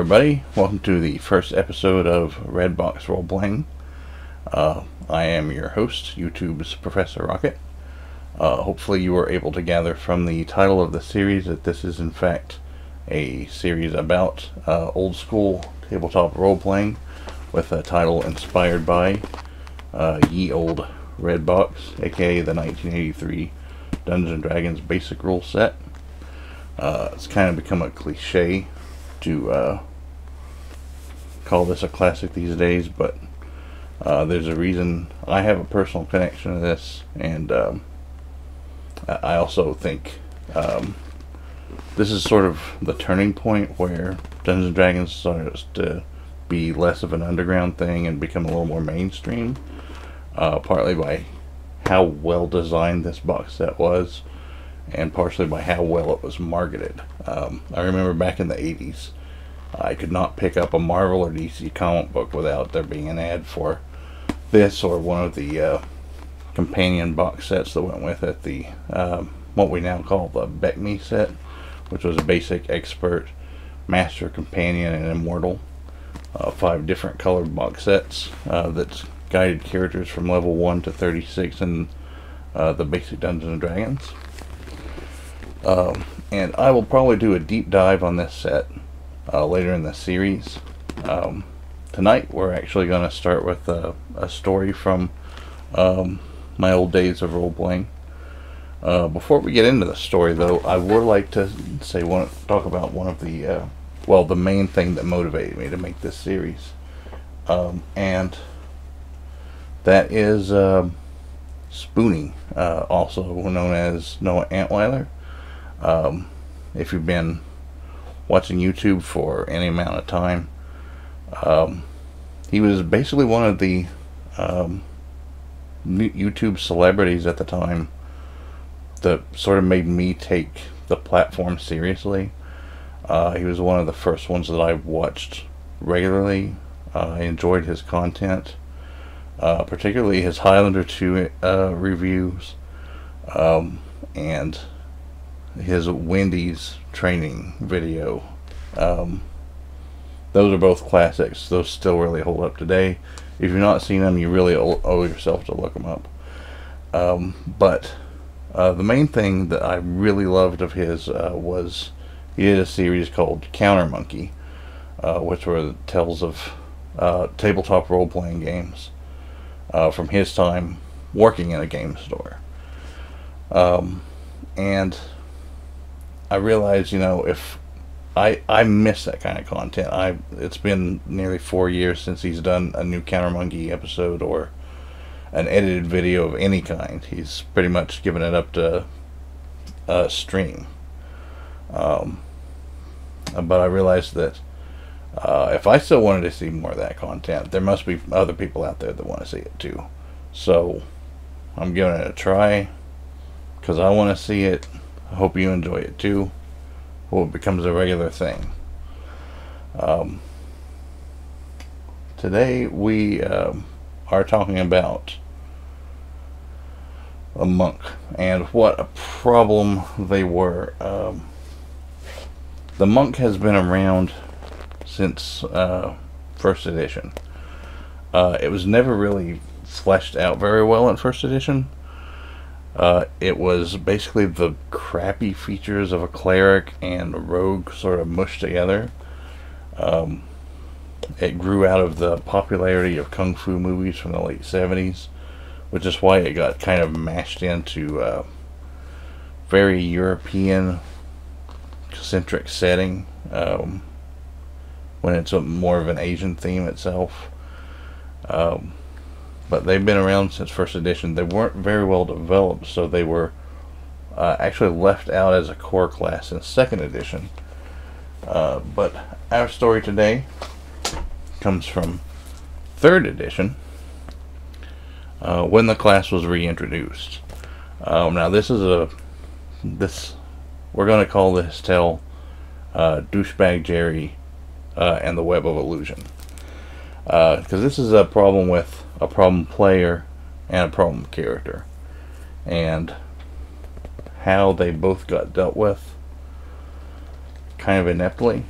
everybody, welcome to the first episode of Redbox Roleplaying. I am your host, YouTube's Professor Rocket. Hopefully you were able to gather from the title of the series that this is in fact a series about old school tabletop role-playing with a title inspired by Ye Old Redbox, aka the 1983 Dungeons & Dragons basic rule set. It's kind of become a cliche to call this a classic these days, but there's a reason. I have a personal connection to this, and I also think this is sort of the turning point where Dungeons & Dragons starts to be less of an underground thing and become a little more mainstream, partly by how well designed this box set was, and partially by how well it was marketed. I remember back in the 80s, I could not pick up a Marvel or DC comic book without there being an ad for this or one of the companion box sets that went with it, the what we now call the Beckme set, which was a basic, expert, master, companion, and immortal. 5 different colored box sets that guided characters from level 1 to 36 in the basic Dungeons & Dragons. And I will probably do a deep dive on this set later in the series. Tonight we're actually going to start with a story from my old days of role-playing. Before we get into the story, though, I would like to talk about one of the, the main thing that motivated me to make this series. And that is spooning, also known as Noah Antweiler. If you've been watching YouTube for any amount of time, he was basically one of the YouTube celebrities at the time that sort of made me take the platform seriously. He was one of the first ones that I watched regularly. I enjoyed his content, particularly his Highlander 2 reviews, and his Wendy's training video. Those are both classics. Those still really hold up today. If you've not seen them, you really owe yourself to look them up. But the main thing that I really loved of his was he did a series called Counter Monkey, which were tales of tabletop role-playing games from his time working in a game store. And I realized, if I miss that kind of content. It's been nearly 4 years since he's done a new Counter Monkey episode or an edited video of any kind. He's pretty much given it up to stream. But I realized that if I still wanted to see more of that content, there must be other people out there that want to see it too. So I'm giving it a try because I want to see it. I hope you enjoy it too. Hope it becomes a regular thing. Today we are talking about a monk and what a problem they were. The monk has been around since first edition. It was never really fleshed out very well in first edition. It was basically the crappy features of a cleric and a rogue sort of mushed together. It grew out of the popularity of kung fu movies from the late 70s, which is why it got kind of mashed into very European centric setting when it's more of an Asian theme itself. But they've been around since first edition. They weren't very well developed, so they were actually left out as a core class in second edition. But our story today comes from third edition, when the class was reintroduced. Now we're going to call this tale Douchebag Jerry and the Web of Illusion. Because this is a problem with a problem player and a problem character, and how they both got dealt with kind of ineptly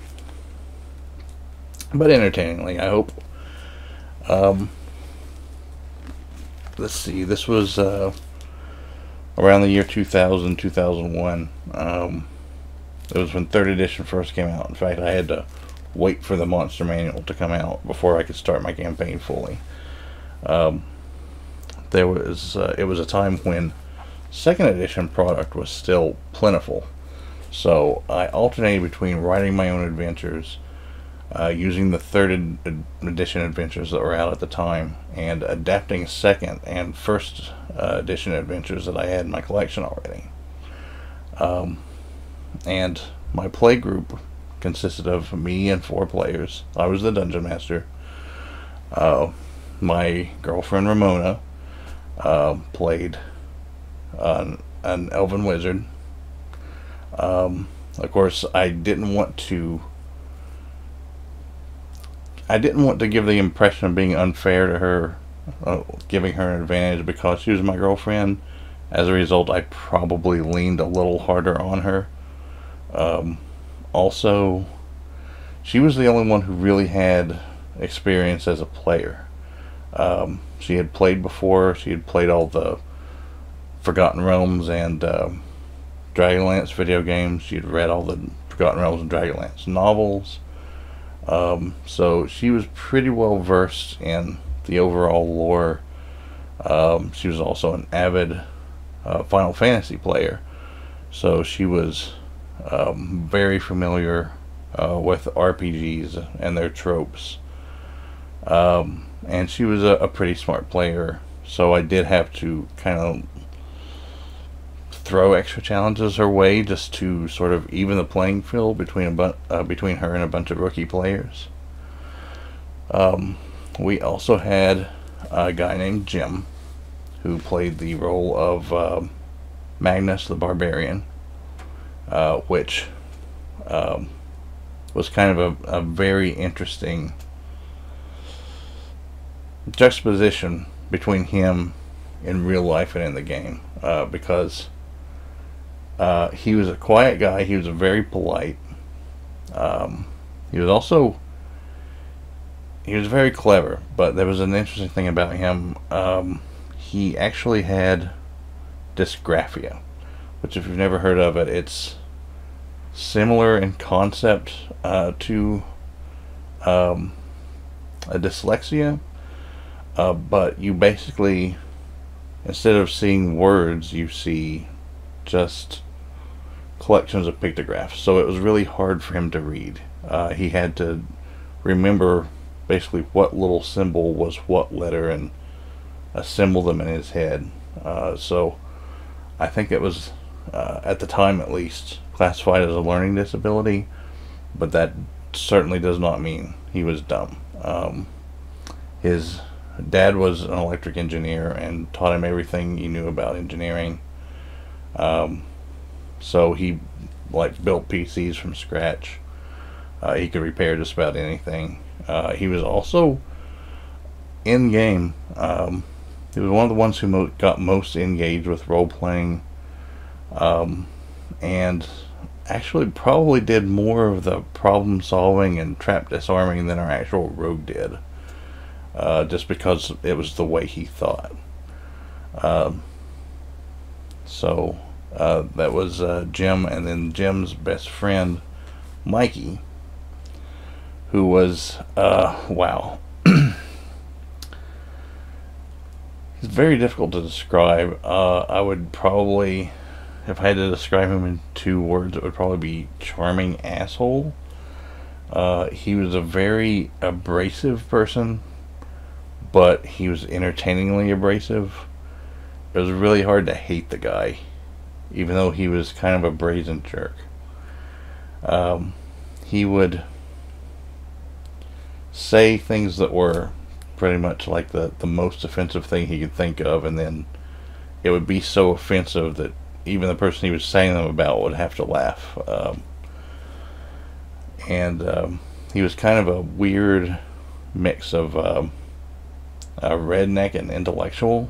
but entertainingly, I hope. Let's see, this was around the year 2000, 2001. It was when 3rd edition first came out. In fact, I had to wait for the monster manual to come out before I could start my campaign fully. It was a time when 2nd edition product was still plentiful, so I alternated between writing my own adventures, using the 3rd edition adventures that were out at the time, and adapting 2nd and 1st edition adventures that I had in my collection already. And my play group consisted of me and 4 players. I was the dungeon master. My girlfriend Ramona played an elven wizard. Of course, I didn't want to give the impression of being unfair to her, giving her an advantage because she was my girlfriend. As a result, I probably leaned a little harder on her. Also, she was the only one who really had experience as a player. She had played before. She had played all the Forgotten Realms and Dragonlance video games. She had read all the Forgotten Realms and Dragonlance novels. So she was pretty well versed in the overall lore. She was also an avid Final Fantasy player, so she was very familiar with RPGs and their tropes. And she was a pretty smart player, so I did have to kind of throw extra challenges her way just to sort of even the playing field between her and a bunch of rookie players. We also had a guy named Jim who played the role of Magnus the Barbarian, which was kind of a very interesting juxtaposition between him in real life and in the game, because he was a quiet guy. He was very polite. He was very clever, but there was an interesting thing about him. He actually had dysgraphia, which, if you've never heard of it, it's similar in concept to a dyslexia, but you basically, instead of seeing words, you see just collections of pictographs. So it was really hard for him to read. He had to remember basically what little symbol was what letter and assemble them in his head. So I think it was, at the time at least, classified as a learning disability, but that certainly does not mean he was dumb. His dad was an electric engineer and taught him everything he knew about engineering. So he built PCs from scratch. He could repair just about anything. He was also in game. He was one of the ones who got most engaged with role-playing, and actually probably did more of the problem-solving and trap disarming than our actual rogue did, just because it was the way he thought. So that was Jim, and then Jim's best friend, Mikey, who was, wow. He's very difficult to describe. I would probably, if I had to describe him in 2 words, it would probably be charming asshole. He was a very abrasive person, but he was entertainingly abrasive. It was really hard to hate the guy, even though he was kind of a brazen jerk. He would say things that were pretty much like the most offensive thing he could think of, and then it would be so offensive that even the person he was saying them about would have to laugh. He was kind of a weird mix of a redneck and intellectual.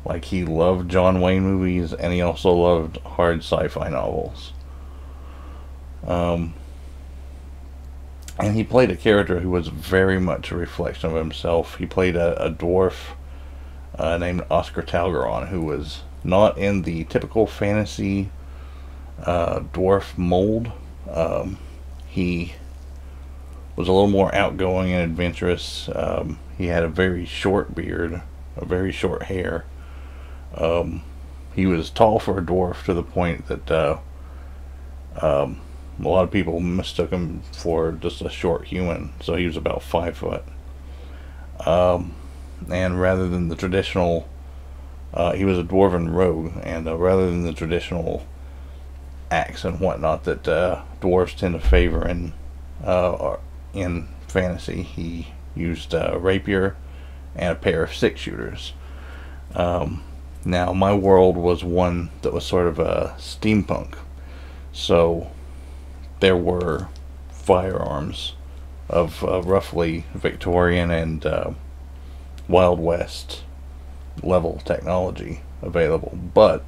Like, he loved John Wayne movies, and he also loved hard sci-fi novels. And he played a character who was very much a reflection of himself. He played a dwarf named Oscar Talgeron, who was not in the typical fantasy dwarf mold. He was a little more outgoing and adventurous. He had a very short beard, a very short hair. He was tall for a dwarf to the point that a lot of people mistook him for just a short human. So he was about 5 foot. And rather than the traditional, he was a dwarven rogue, and rather than the traditional axe and whatnot that dwarves tend to favor in fantasy, he used a rapier and a pair of 6-shooters. Now, my world was one that was sort of a steampunk, so there were firearms of roughly Victorian and Wild West level technology available, but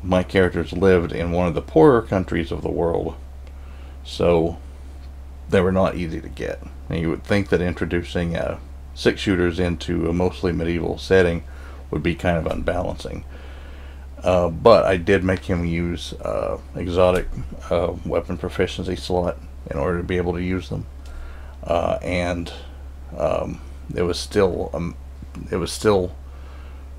my characters lived in one of the poorer countries of the world, so they were not easy to get. And you would think that introducing 6-shooters into a mostly medieval setting would be kind of unbalancing. But I did make him use exotic weapon proficiency slot in order to be able to use them, and it was still,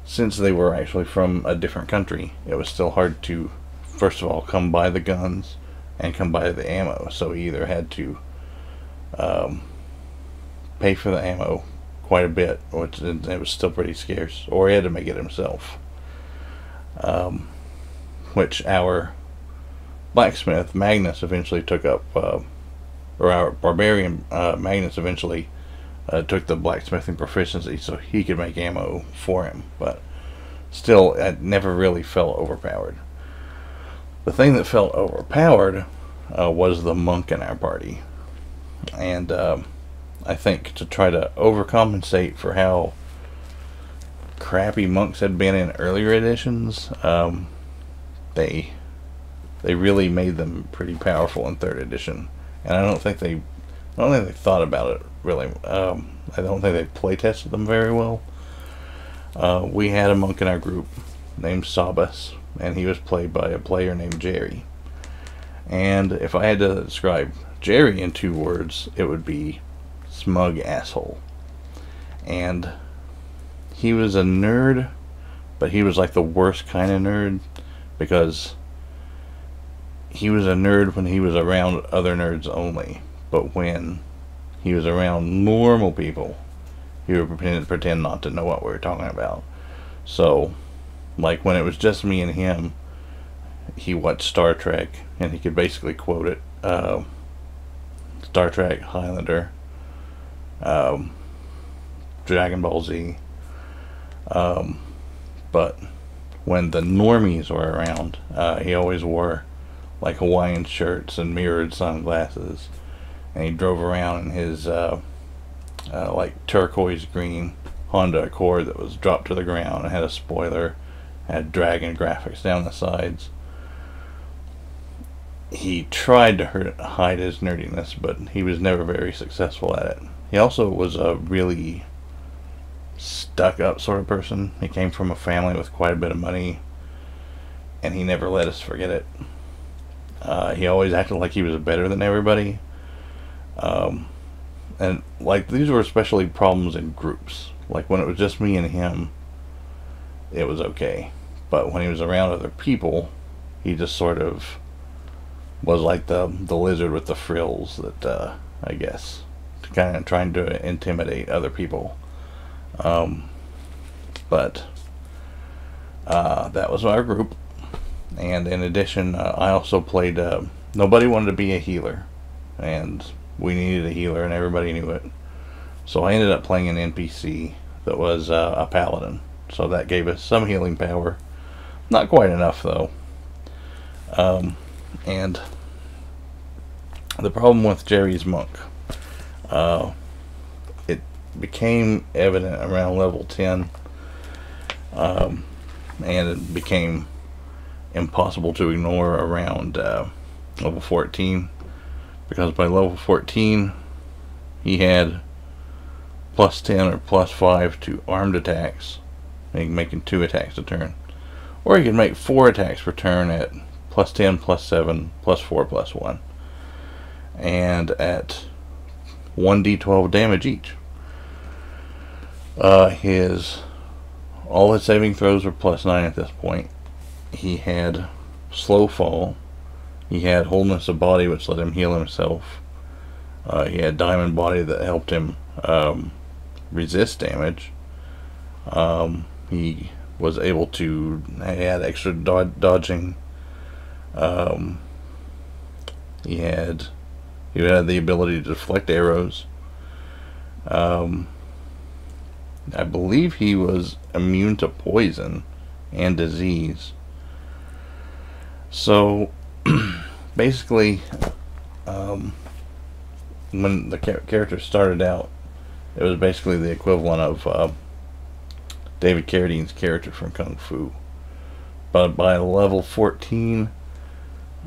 since they were actually from a different country, it was still hard to, first of all, come by the guns and come by the ammo. So he either had to pay for the ammo quite a bit, which it was still pretty scarce, or he had to make it himself. Which our blacksmith Magnus eventually took up, or our barbarian Magnus eventually took the blacksmithing proficiency so he could make ammo for him, but still it never really felt overpowered. The thing that felt overpowered was the monk in our party, and I think to try to overcompensate for how crappy monks had been in earlier editions, they really made them pretty powerful in 3rd edition, and I don't think they thought about it really. I don't think they play tested them very well. We had a monk in our group named Sabas, and he was played by a player named Jerry. And if I had to describe Jerry in 2 words, it would be smug asshole. And he was a nerd, but he was like the worst kind of nerd, because he was a nerd when he was around other nerds only, but when he was around normal people, he would pretend not to know what we were talking about. So, like when it was just me and him, he watched Star Trek, and he could basically quote it. Star Trek, Highlander, Dragon Ball Z. But when the normies were around, he always wore like Hawaiian shirts and mirrored sunglasses, and he drove around in his like turquoise green Honda Accord that was dropped to the ground and had a spoiler, had dragon graphics down the sides. He tried to hide his nerdiness, but he was never very successful at it. He also was a really stuck-up sort of person. He came from a family with quite a bit of money, and he never let us forget it. He always acted like he was better than everybody. And like these were especially problems in groups. Like when it was just me and him, it was okay. But when he was around other people, he just sort of was like the lizard with the frills that I guess, kind of trying to intimidate other people. But that was our group. And in addition, I also played, nobody wanted to be a healer, and we needed a healer, and everybody knew it. So I ended up playing an NPC that was a paladin. So that gave us some healing power. Not quite enough, though. And the problem with Jerry's monk, it became evident around level 10, and it became impossible to ignore around level 14, because by level 14 he had plus 10 or plus 5 to armed attacks, making 2 attacks a turn. Or he could make 4 attacks per turn at plus 10, plus 7, plus 4, plus 1. And at 1d12 damage each. All his saving throws were plus 9 at this point. He had slow fall. He had wholeness of body, which let him heal himself. He had diamond body that helped him resist damage. He was able to add extra dodging. He had the ability to deflect arrows. I believe he was immune to poison and disease. So basically, when the character started out, it was basically the equivalent of David Carradine's character from Kung Fu. But by level 14,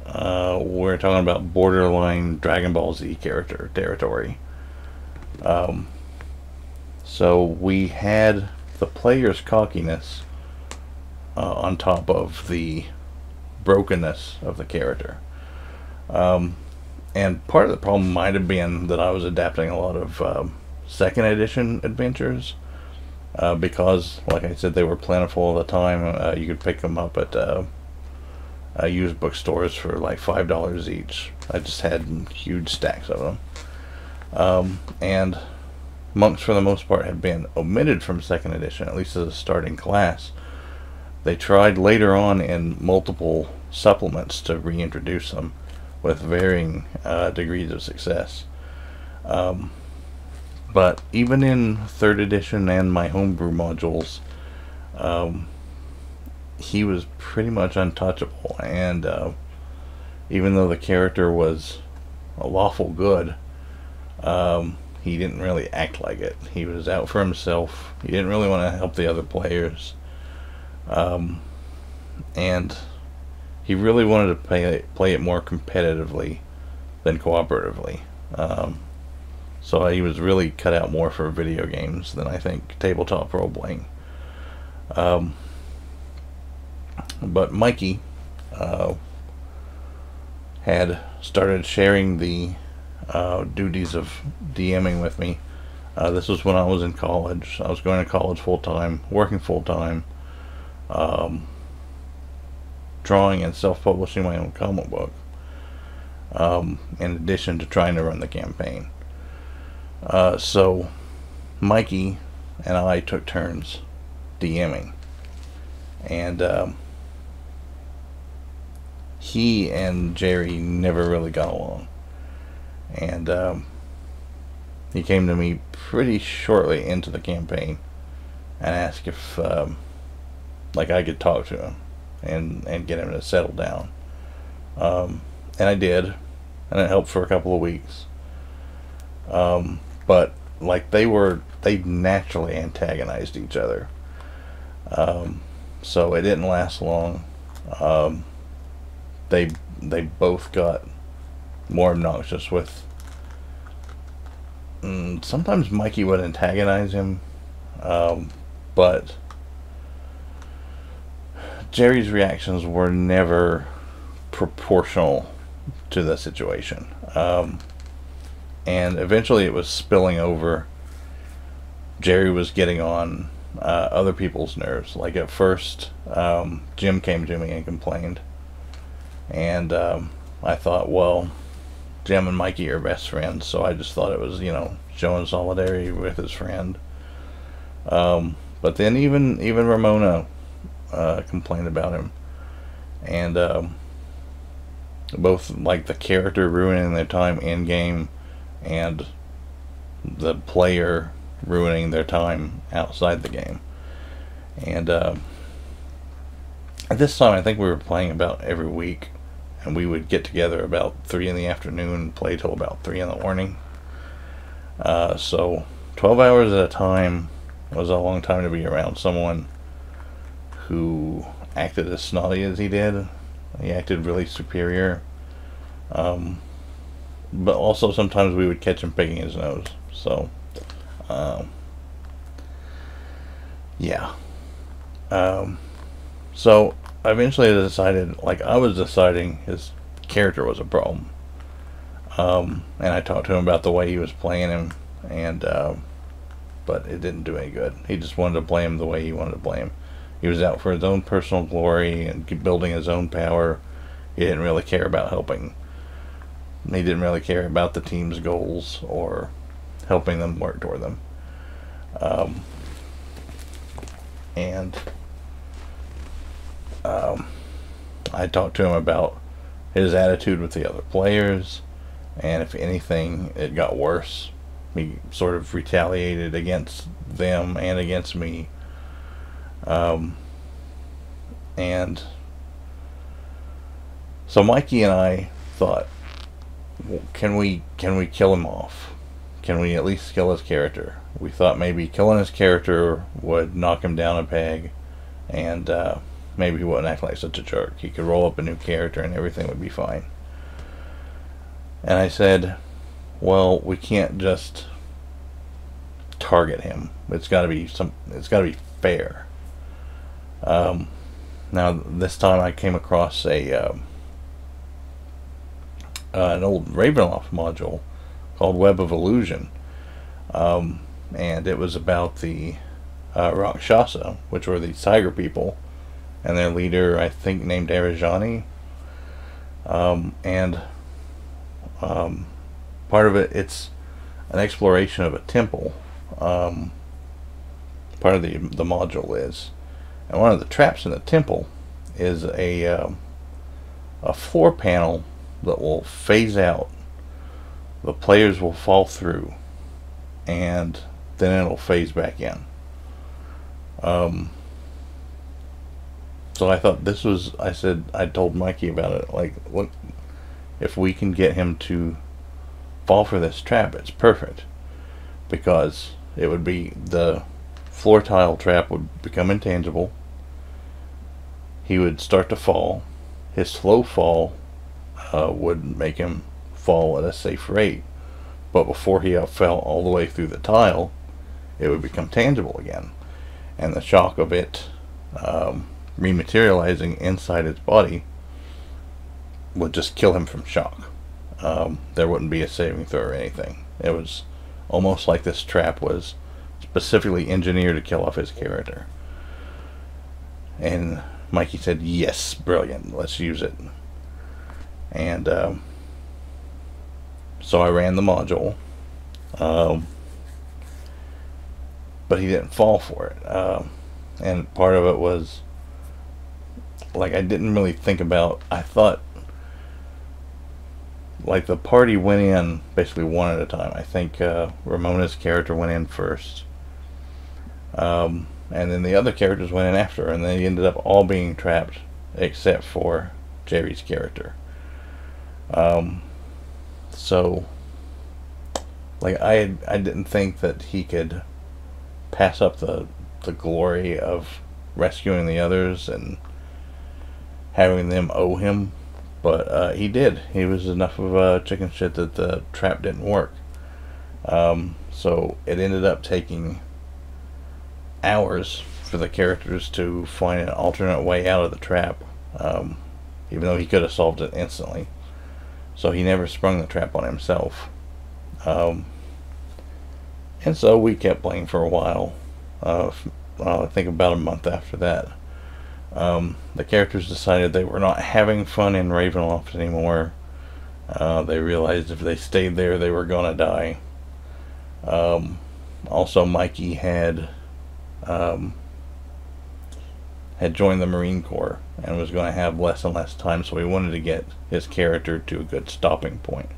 we're talking about borderline Dragon Ball Z character territory. So we had the player's cockiness on top of the brokenness of the character. And part of the problem might have been that I was adapting a lot of second edition adventures, because, like I said, they were plentiful all the time. You could pick them up at used bookstores for like $5 each. I just had huge stacks of them. And monks, for the most part, have been omitted from second edition, at least as a starting class. They tried later on in multiple supplements to reintroduce them with varying degrees of success. But even in third edition and my homebrew modules, he was pretty much untouchable. And even though the character was a lawful good, he didn't really act like it. He was out for himself. He didn't really want to help the other players. And he really wanted to play it more competitively than cooperatively. So he was really cut out more for video games than I think tabletop role-playing. But Mikey had started sharing the duties of DMing with me. This was when I was in college. I was going to college full-time, working full-time, drawing and self-publishing my own comic book, in addition to trying to run the campaign. So Mikey and I took turns DMing, and he and Jerry never really got along. And he came to me pretty shortly into the campaign and asked if like I could talk to him and get him to settle down. And I did, and it helped for a couple of weeks. But like they naturally antagonized each other. So it didn't last long. They both got more obnoxious with. Sometimes Mikey would antagonize him, but Jerry's reactions were never proportional to the situation. And eventually it was spilling over. Jerry was getting on other people's nerves. Like at first, Jim came to me and complained. And I thought, well, Jim and Mikey are best friends, so I just thought it was, showing solidarity with his friend. But then even Ramona complained about him. And both like the character ruining their time in game and the player ruining their time outside the game. And at this time, I think we were playing about every week, and we would get together about 3 in the afternoon and play till about 3 in the morning. So 12 hours at a time was a long time to be around someone who acted as snotty as he did. He acted really superior. but also sometimes we would catch him picking his nose. So, um, yeah. So eventually I decided, like I was deciding, his character was a problem. And I talked to him about the way he was playing him, and but it didn't do any good. He just wanted to play him the way he wanted to play him. He was out for his own personal glory and building his own power. He didn't really care about helping. He didn't really care about the team's goals or helping them work toward them. Um, and I talked to him about his attitude with the other players, and if anything, it got worse. He sort of retaliated against them and against me. And so Mikey and I thought, well, can we kill him off? Can we at least kill his character? We thought maybe killing his character would knock him down a peg, and maybe he wouldn't act like such a jerk. He could roll up a new character and everything would be fine. And I said, well, we can't just target him. It's got to be fair. Now this time I came across an old Ravenloft module called Web of Illusion, and it was about the Rakshasa, which were the tiger people, and their leader, I think, named Arajani. And part of it's an exploration of a temple. Part of the module is, and one of the traps in the temple is a floor panel that will phase out. The players will fall through, and then it'll phase back in. So I thought this was, I told Mikey about it, like, look, if we can get him to fall for this trap, it's perfect. Because it would be, the floor tile trap would become intangible. He would start to fall. His slow fall would make him fall at a safe rate. But before he fell all the way through the tile, it would become tangible again. And the shock of it rematerializing inside his body would just kill him from shock. There wouldn't be a saving throw or anything. It was almost like this trap was specifically engineered to kill off his character. And Mikey said, yes, brilliant, let's use it. And so I ran the module, but he didn't fall for it. And part of it was, like, I didn't really think about, I thought, like, the party went in basically one at a time. I think Ramona's character went in first, and then the other characters went in after, and they ended up all being trapped except for Jerry's character. So, like, I didn't think that he could pass up the glory of rescuing the others and having them owe him, but he did. He was enough of a chicken shit that the trap didn't work. So it ended up taking hours for the characters to find an alternate way out of the trap, even though he could have solved it instantly. So he never sprung the trap on himself. And so we kept playing for a while. I think about a month after that. The characters decided they were not having fun in Ravenloft anymore. They realized if they stayed there, they were gonna die. Also, Mikey had joined the Marine Corps and was going to have less and less time, so we wanted to get his character to a good stopping point.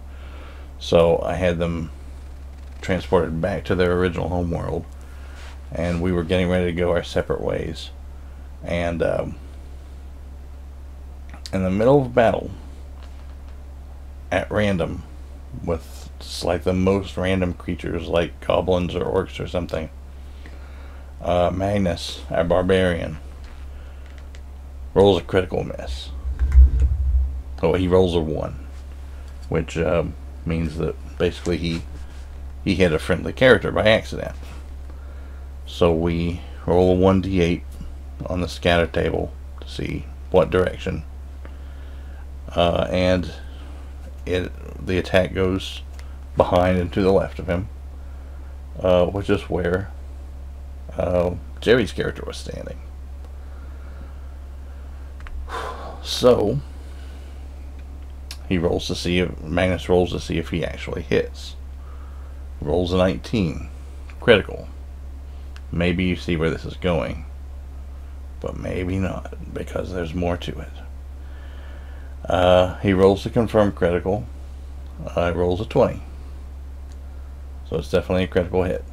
So I had them transported back to their original homeworld, and we were getting ready to go our separate ways. And in the middle of battle, at random, with just like the most random creatures like goblins or orcs or something, Magnus, our barbarian, rolls a critical miss. Oh, he rolls a 1, which means that basically he hit a friendly character by accident. So we roll a 1d8 on the scatter table to see what direction, and the attack goes behind and to the left of him, which is where Jerry's character was standing. So Magnus rolls to see if he actually hits. Rolls a 19, critical. Maybe you see where this is going, but maybe not, because there's more to it. He rolls to confirm critical. Rolls a 20. So it's definitely a critical hit.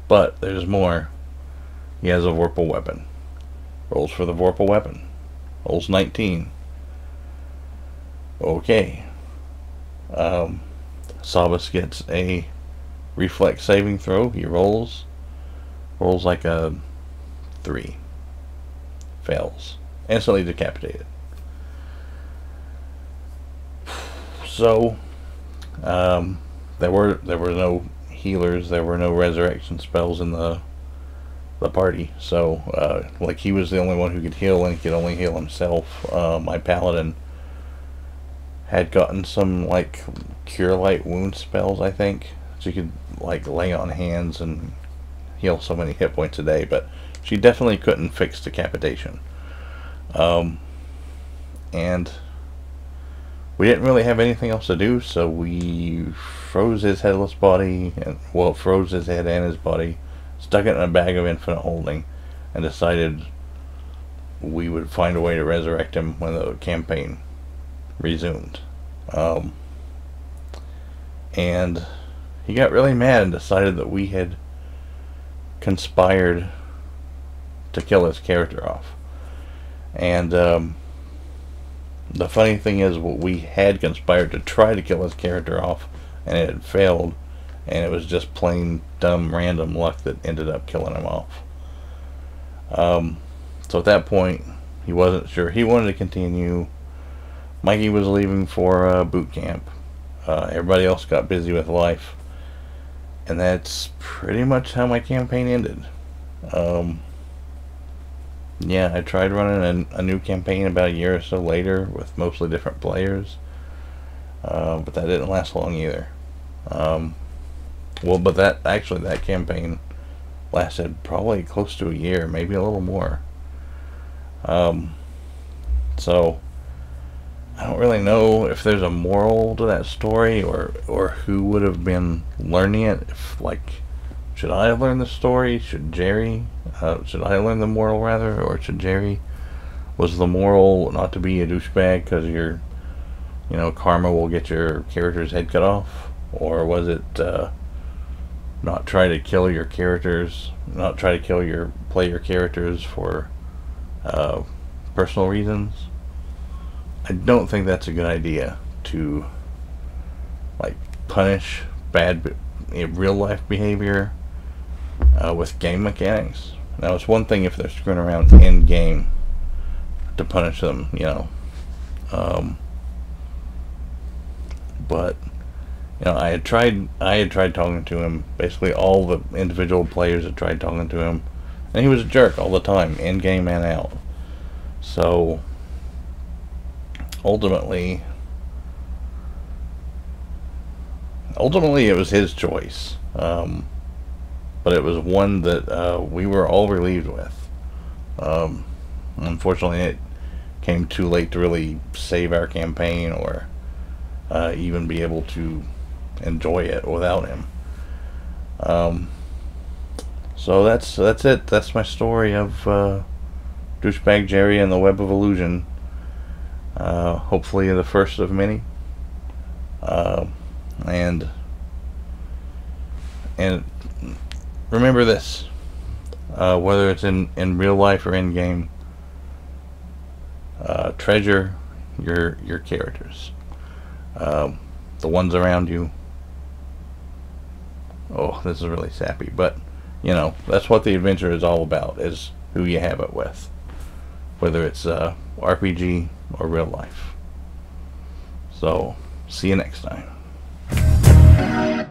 But there's more. He has a Workable weapon. Rolls for the Workable weapon. Rolls 19. Okay. Sabas gets a reflex saving throw. He rolls like a 3. Fails. Instantly decapitated. So, there were no healers, there were no resurrection spells in the party. So, like, he was the only one who could heal, and he could only heal himself. My paladin had gotten some, like, cure light wound spells, I think. So you could, like, lay on hands and heal so many hit points a day, but she definitely couldn't fix decapitation. And we didn't really have anything else to do, so we froze his headless body, froze his head and his body, stuck it in a bag of infinite holding, and decided we would find a way to resurrect him when the campaign resumed. And he got really mad and decided that we had conspired to kill his character off. And the funny thing is, we had conspired to try to kill his character off, and it had failed, and it was just plain dumb random luck that ended up killing him off. So at that point, he wasn't sure he wanted to continue. Mikey was leaving for boot camp. Everybody else got busy with life, and that's pretty much how my campaign ended. Yeah, I tried running a new campaign about a year or so later with mostly different players, but that didn't last long either. But that campaign lasted probably close to a year, maybe a little more. So I don't really know if there's a moral to that story, or who would have been learning it. If, like, should I have learned the story? Should I learn the moral, rather? Or should Jerry? Was the moral not to be a douchebag because karma will get your character's head cut off? Or was it not try to kill your characters, not try to kill your player characters for personal reasons? I don't think that's a good idea to, like, punish bad real life behavior with game mechanics. Now, it's one thing if they're screwing around in game to punish them, but I had tried talking to him. Basically, all the individual players had tried talking to him, and he was a jerk all the time, in game and out. So ultimately it was his choice, but it was one that we were all relieved with. Unfortunately, it came too late to really save our campaign, or even be able to enjoy it without him. So that's it. That's my story of Douchebag Jerry and the Web of Illusion. Hopefully the first of many. And remember this, whether it's in real life or in game, treasure your characters, the ones around you. Oh, this is really sappy, but that's what the adventure is all about, is who you have it with, whether it's RPG or real life. So see you next time. Bye.